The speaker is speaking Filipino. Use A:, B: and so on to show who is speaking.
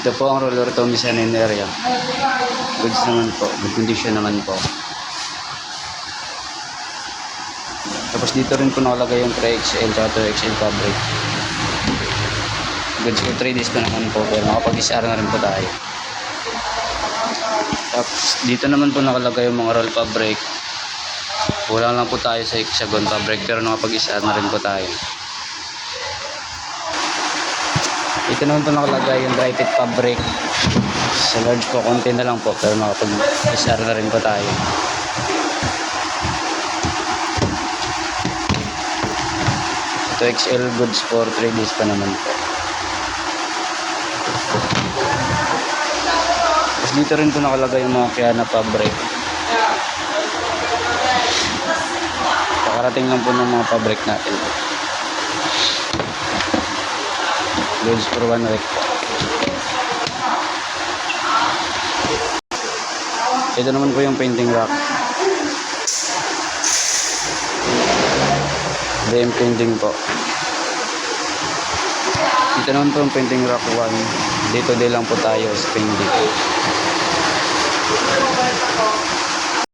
A: Ito po ang roller Tommy sa area. Goods naman po. Good condition naman po. Tapos dito rin po nakalagay yung 3XL at 2XL fabric. Goods po 3 days pa naman po. Pero nakapag-isara na rin po tayo. Tapos dito naman po nakalagay yung mga roll fabric. Kulang lang po tayo sa hexagon fabric pero nakapag-isara na rin po tayo. Ito naman po nakalagay yung dry fit fabric. Sa large po, konti na lang po pero nakapag-isara na rin po tayo. Ito XL goods for 3 days pa naman po. Tapos dito rin po nakalagay yung mga Kiana fabric. Pakarating lang po ng mga fabric natin. Goods for 1 week po. Ito naman po yung painting rack. DM painting po. Ito naman po yung painting rack 1. Dito day lang po tayo sa painting.